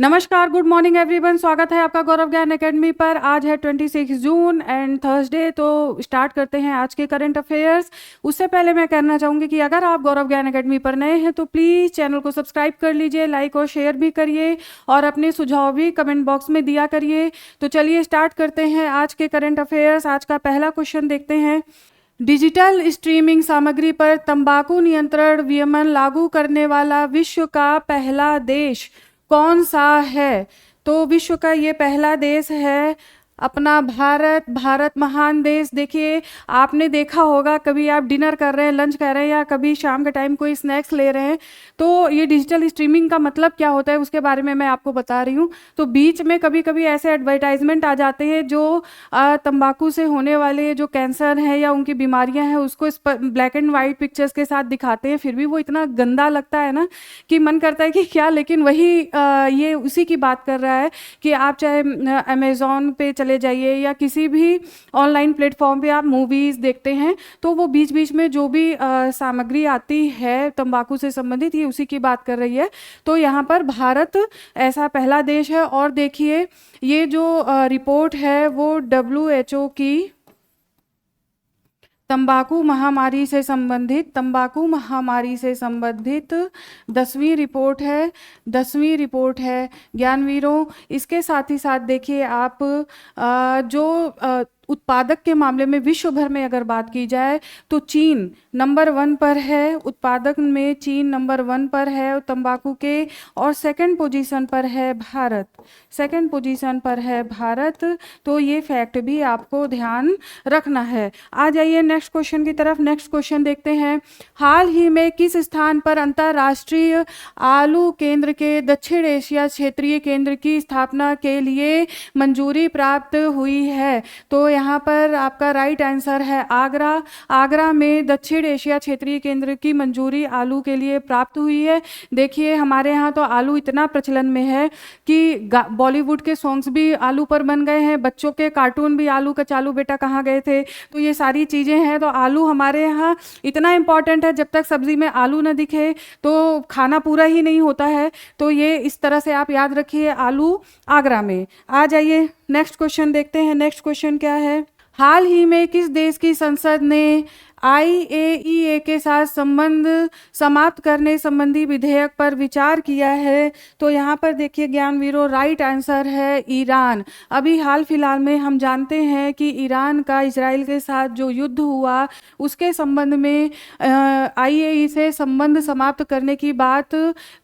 नमस्कार, good morning everyone. स्वागत है आपका गौरव ज्ञान एकेडमी पर। आज है 26 जून एंड थर्सडे। तो स्टार्ट करते हैं आज के करंट अफेयर्स। उससे पहले मैं कहना चाहूँगी कि अगर आप गौरव ज्ञान एकेडमी पर नए हैं तो प्लीज़ चैनल को सब्सक्राइब कर लीजिए, लाइक और शेयर भी करिए और अपने सुझाव भी कमेंट बॉक्स में दिया करिए। तो चलिए स्टार्ट करते हैं आज के करंट अफेयर्स। आज का पहला क्वेश्चन देखते हैं। डिजिटल स्ट्रीमिंग सामग्री पर तंबाकू नियंत्रण विनियमन लागू करने वाला विश्व का पहला देश कौन सा है? तो विश्व का ये पहला देश है अपना भारत। भारत महान देश। देखिए, आपने देखा होगा कभी आप डिनर कर रहे हैं, लंच कर रहे हैं या कभी शाम के टाइम कोई स्नैक्स ले रहे हैं, तो ये डिजिटल स्ट्रीमिंग का मतलब क्या होता है उसके बारे में मैं आपको बता रही हूँ। तो बीच में कभी कभी ऐसे एडवर्टाइजमेंट आ जाते हैं जो तंबाकू से होने वाले जो कैंसर है या उनकी बीमारियां हैं उसको ब्लैक एंड वाइट पिक्चर्स के साथ दिखाते हैं। फिर भी वो इतना गंदा लगता है ना कि मन करता है कि क्या। लेकिन वही ये उसी की बात कर रहा है कि आप चाहे अमेज़ॉन पे चले जाइए या किसी भी ऑनलाइन प्लेटफॉर्म पे आप मूवीज़ देखते हैं तो वो बीच बीच में जो भी सामग्री आती है तंबाकू से संबंधित, ये उसी की बात कर रही है। तो यहाँ पर भारत ऐसा पहला देश है। और देखिए, ये जो रिपोर्ट है वो WHO की तंबाकू महामारी से संबंधित 10वीं रिपोर्ट है ज्ञानवीरों। इसके साथ ही साथ देखिए आप जो उत्पादक के मामले में विश्व भर में अगर बात की जाए तो चीन नंबर 1 पर है। उत्पादक में चीन नंबर 1 पर है तंबाकू के। और सेकंड पोजीशन पर है भारत। तो ये फैक्ट भी आपको ध्यान रखना है। आ जाइए नेक्स्ट क्वेश्चन की तरफ। नेक्स्ट क्वेश्चन देखते हैं। हाल ही में किस स्थान पर अंतर्राष्ट्रीय आलू केंद्र के दक्षिण एशिया क्षेत्रीय केंद्र की स्थापना के लिए मंजूरी प्राप्त हुई है? तो यहाँ पर आपका राइट आंसर है आगरा। आगरा में दक्षिण एशिया क्षेत्रीय केंद्र की मंजूरी आलू के लिए प्राप्त हुई है। देखिए, हमारे यहाँ तो आलू इतना प्रचलन में है कि बॉलीवुड के सॉन्ग्स भी आलू पर बन गए हैं, बच्चों के कार्टून भी आलू का चालू बेटा कहाँ गए थे। तो ये सारी चीज़ें हैं। तो आलू हमारे यहाँ इतना इम्पॉर्टेंट है, जब तक सब्जी में आलू न दिखे तो खाना पूरा ही नहीं होता है। तो ये इस तरह से आप याद रखिए, आलू आगरा में। आ जाइए नेक्स्ट क्वेश्चन देखते हैं। नेक्स्ट क्वेश्चन क्या है। हाल ही में किस देश की संसद ने IAEA के साथ संबंध समाप्त करने संबंधी विधेयक पर विचार किया है? तो यहाँ पर देखिए ज्ञानवीरों, राइट आंसर है ईरान। अभी हाल फिलहाल में हम जानते हैं कि ईरान का इजराइल के साथ जो युद्ध हुआ उसके संबंध में IAEA से संबंध समाप्त करने की बात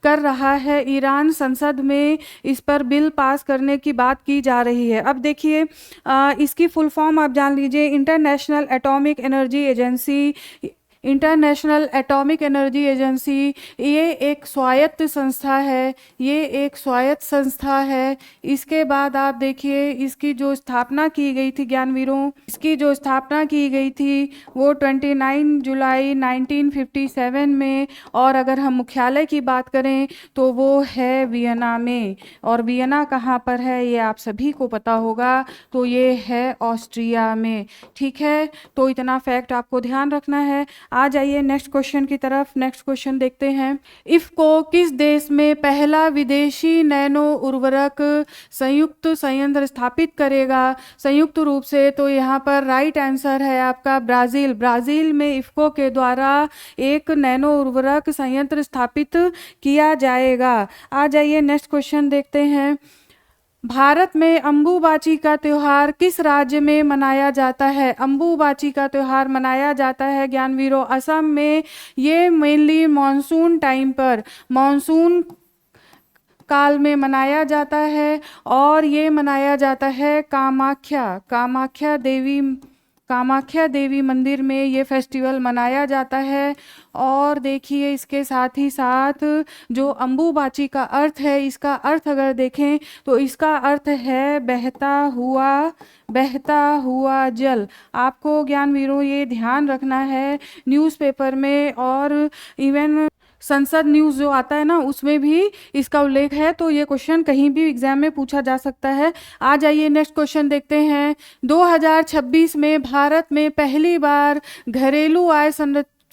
कर रहा है ईरान। संसद में इस पर बिल पास करने की बात की जा रही है। अब देखिए, इसकी फुल फॉर्म आप जान लीजिए। इंटरनेशनल एटॉमिक एनर्जी एजेंसी ये एक स्वायत्त संस्था है। इसके बाद आप देखिए, इसकी जो स्थापना की गई थी ज्ञानवीरों, वो 29 जुलाई 1957 में। और अगर हम मुख्यालय की बात करें तो वो है वियना में। और वियना कहाँ पर है ये आप सभी को पता होगा, तो ये है ऑस्ट्रिया में। ठीक है, तो इतना फैक्ट आपको ध्यान रखना है। आ जाइए नेक्स्ट क्वेश्चन की तरफ। नेक्स्ट क्वेश्चन देखते हैं। इफ्को किस देश में पहला विदेशी नैनो उर्वरक संयुक्त संयंत्र स्थापित करेगा संयुक्त रूप से? तो यहाँ पर राइट आंसर है आपका ब्राज़ील। ब्राज़ील में इफ्को के द्वारा एक नैनो उर्वरक संयंत्र स्थापित किया जाएगा। आ जाइए नेक्स्ट क्वेश्चन देखते हैं। भारत में अम्बुबाची का त्यौहार किस राज्य में मनाया जाता है? अम्बुबाची का त्यौहार मनाया जाता है ज्ञानवीरों असम में। ये मेनली मानसून काल में मनाया जाता है। और ये मनाया जाता है कामाख्या देवी मंदिर में ये फेस्टिवल मनाया जाता है। और देखिए, इसके साथ ही साथ जो अम्बुबाची का अर्थ है, इसका अर्थ अगर देखें तो इसका अर्थ है बहता हुआ जल। आपको ज्ञानवीरों ये ध्यान रखना है। न्यूज़पेपर में और इवन संसद न्यूज़ जो आता है ना, उसमें भी इसका उल्लेख है। तो ये क्वेश्चन कहीं भी एग्जाम में पूछा जा सकता है। आ जाइए नेक्स्ट क्वेश्चन देखते हैं। 2026 में भारत में पहली बार घरेलू आय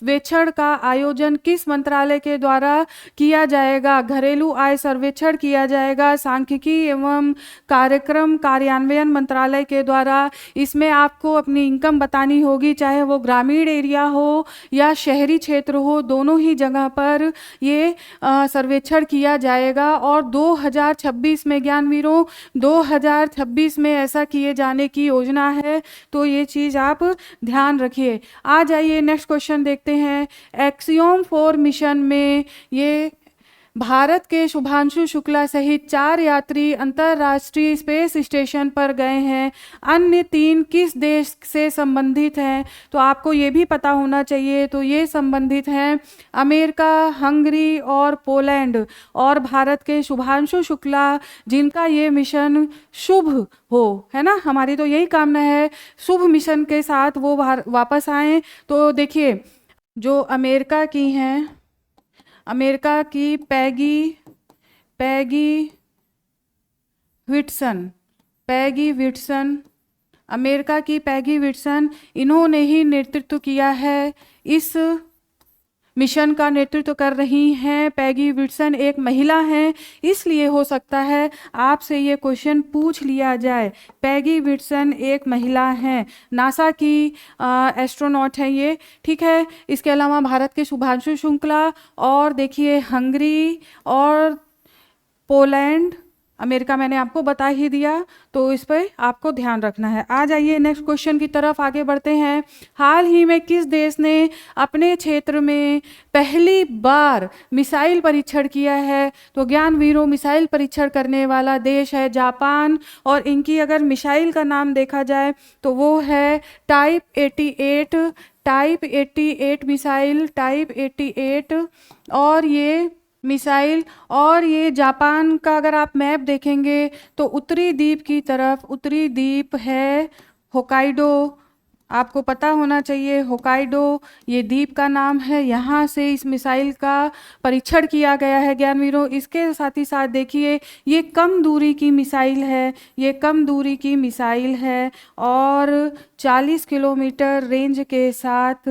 सर्वेक्षण का आयोजन किस मंत्रालय के द्वारा किया जाएगा? घरेलू आय सर्वेक्षण किया जाएगा सांख्यिकी एवं कार्यक्रम कार्यान्वयन मंत्रालय के द्वारा। इसमें आपको अपनी इनकम बतानी होगी, चाहे वो ग्रामीण एरिया हो या शहरी क्षेत्र हो, दोनों ही जगह पर ये सर्वेक्षण किया जाएगा। और 2026 में ज्ञानवीरों 2026 में ऐसा किए जाने की योजना है, तो ये चीज़ आप ध्यान रखिए। आ जाइए नेक्स्ट क्वेश्चन देखते हैं। एक्सियोम 4 मिशन में ये भारत के शुभांशु शुक्ला सहित 4 यात्री अंतर्राष्ट्रीय स्पेस स्टेशन पर गए हैं। अन्य 3 किस देश से संबंधित हैं? तो आपको ये भी पता होना चाहिए। तो ये संबंधित हैं अमेरिका, हंगरी और पोलैंड। और भारत के शुभांशु शुक्ला जिनका ये मिशन शुभ हो, है ना, हमारी तो यही कामना है शुभ मिशन के साथ वो वापस आएँ। तो देखिए जो अमेरिका की हैं, अमेरिका की पैगी विट्सन, अमेरिका की पैगी विट्सन, इन्होंने ही नेतृत्व किया है, इस मिशन का नेतृत्व कर रही हैं। पैगी विट्सन एक महिला हैं, इसलिए हो सकता है आपसे ये क्वेश्चन पूछ लिया जाए। पैगी विट्सन एक महिला हैं, नासा की एस्ट्रोनॉट है ये, ठीक है। इसके अलावा भारत के शुभांशु शुक्ला और देखिए हंगरी और पोलैंड, अमेरिका मैंने आपको बता ही दिया, तो इस पर आपको ध्यान रखना है। आ जाइए नेक्स्ट क्वेश्चन की तरफ आगे बढ़ते हैं। हाल ही में किस देश ने अपने क्षेत्र में पहली बार मिसाइल परीक्षण किया है? तो ज्ञानवीरों मिसाइल परीक्षण करने वाला देश है जापान। और इनकी अगर मिसाइल का नाम देखा जाए तो वो है टाइप 88 मिसाइल, टाइप 88। और ये मिसाइल, और ये जापान का अगर आप मैप देखेंगे तो उत्तरी द्वीप की तरफ, उत्तरी द्वीप है होकाइडो, आपको पता होना चाहिए होकाइडो ये द्वीप का नाम है। यहाँ से इस मिसाइल का परीक्षण किया गया है ज्ञानवीरों। इसके साथ ही साथ देखिए ये कम दूरी की मिसाइल है, ये कम दूरी की मिसाइल है और 40 किलोमीटर रेंज के साथ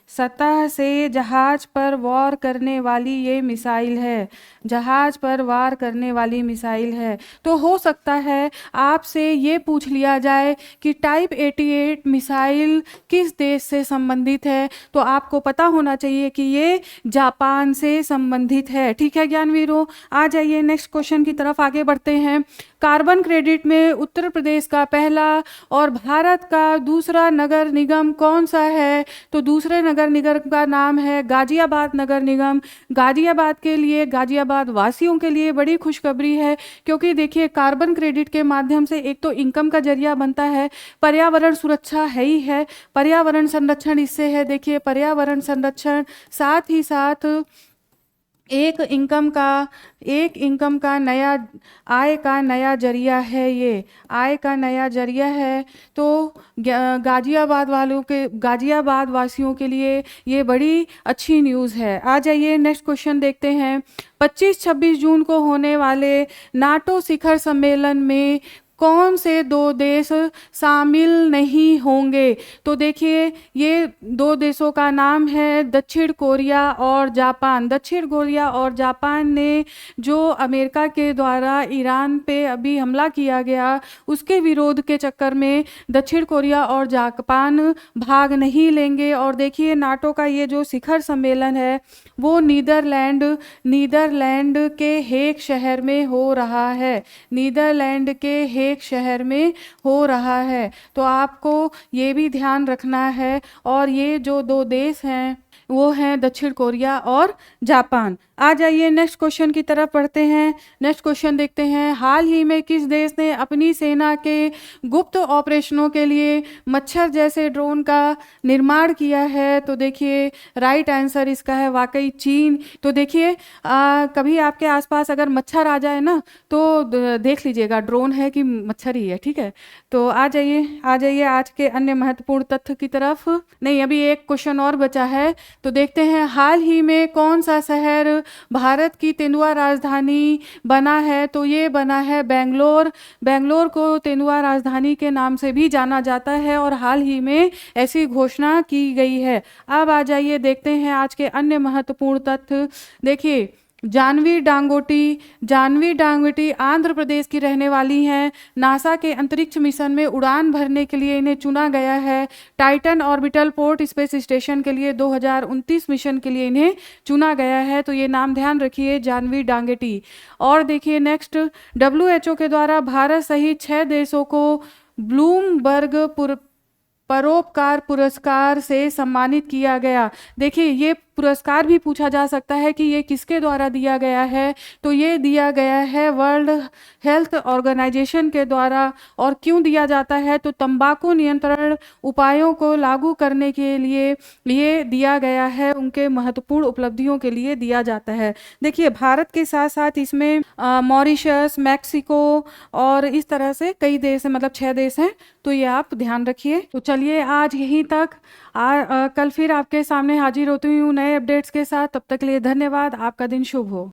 सतह से जहाज पर वार करने वाली ये मिसाइल है, जहाज पर वार करने वाली मिसाइल है। तो हो सकता है आपसे ये पूछ लिया जाए कि टाइप 88 मिसाइल किस देश से संबंधित है, तो आपको पता होना चाहिए कि ये जापान से संबंधित है, ठीक है ज्ञानवीरों। आ जाइए नेक्स्ट क्वेश्चन की तरफ आगे बढ़ते हैं। कार्बन क्रेडिट में उत्तर प्रदेश का पहला और भारत का दूसरा नगर निगम कौन सा है? तो दूसरे नगर निगम का नाम है गाजियाबाद नगर निगम। गाजियाबाद के लिए, गाजियाबाद वासियों के लिए बड़ी खुशखबरी है, क्योंकि देखिए कार्बन क्रेडिट के माध्यम से एक तो इनकम का जरिया बनता है, पर्यावरण सुरक्षा है ही है, पर्यावरण संरक्षण इससे है। देखिए पर्यावरण संरक्षण, साथ ही साथ एक इनकम का नया आय का नया जरिया है, ये आय का नया जरिया है। तो गाजियाबाद वासियों के लिए ये बड़ी अच्छी न्यूज़ है। आ जाइए नेक्स्ट क्वेश्चन देखते हैं। 25-26 जून को होने वाले नाटो शिखर सम्मेलन में कौन से 2 देश शामिल नहीं होंगे? तो देखिए ये 2 देशों का नाम है दक्षिण कोरिया और जापान। दक्षिण कोरिया और जापान ने जो अमेरिका के द्वारा ईरान पे अभी हमला किया गया, उसके विरोध के चक्कर में दक्षिण कोरिया और जापान भाग नहीं लेंगे। और देखिए नाटो का ये जो शिखर सम्मेलन है वो नीदरलैंड के हेग शहर में हो रहा है, नीदरलैंड के हेग शहर में हो रहा है। तो आपको ये भी ध्यान रखना है। और ये जो 2 देश हैं वो हैं दक्षिण कोरिया और जापान। आ जाइए नेक्स्ट क्वेश्चन की तरफ बढ़ते हैं। नेक्स्ट क्वेश्चन देखते हैं। हाल ही में किस देश ने अपनी सेना के गुप्त ऑपरेशनों के लिए मच्छर जैसे ड्रोन का निर्माण किया है? तो देखिए राइट आंसर इसका है वाकई चीन। तो देखिए कभी आपके आसपास अगर मच्छर आ जाए ना तो देख लीजिएगा ड्रोन है कि मच्छर ही है, ठीक है। तो आ जाइए आज के अन्य महत्वपूर्ण तथ्य की तरफ। नहीं, अभी एक क्वेश्चन और बचा है, तो देखते हैं। हाल ही में कौन सा शहर भारत की तेंदुआ राजधानी बना है, तो ये बना है बेंगलोर। बेंगलोर को तेंदुआ राजधानी के नाम से भी जाना जाता है और हाल ही में ऐसी घोषणा की गई है। अब आ जाइए देखते हैं आज के अन्य महत्वपूर्ण तथ्य। देखिए, जानवी डांगोटी आंध्र प्रदेश की रहने वाली हैं। नासा के अंतरिक्ष मिशन में उड़ान भरने के लिए इन्हें चुना गया है। Titan orbital port space station के लिए 2029 मिशन के लिए इन्हें चुना गया है, तो ये नाम ध्यान रखिए, जानवी डांगेटी। और देखिए नेक्स्ट, WHO के द्वारा भारत सहित 6 देशों को ब्लूमबर्ग परोपकार पुरस्कार से सम्मानित किया गया। देखिए, ये पुरस्कार भी पूछा जा सकता है कि ये किसके द्वारा दिया गया है, तो ये दिया गया है वर्ल्ड हेल्थ ऑर्गेनाइजेशन के द्वारा। और क्यों दिया जाता है, तो तंबाकू नियंत्रण उपायों को लागू करने के लिए ये दिया गया है, उनके महत्वपूर्ण उपलब्धियों के लिए दिया जाता है। देखिए, भारत के साथ साथ इसमें मॉरिशस, मैक्सिको और इस तरह से कई देश हैं, मतलब 6 देश हैं, तो ये आप ध्यान रखिए। तो चलिए आज यहीं तक, कल फिर आपके सामने हाजिर होती हूँ नए अपडेट्स के साथ। तब तक के लिए धन्यवाद, आपका दिन शुभ हो।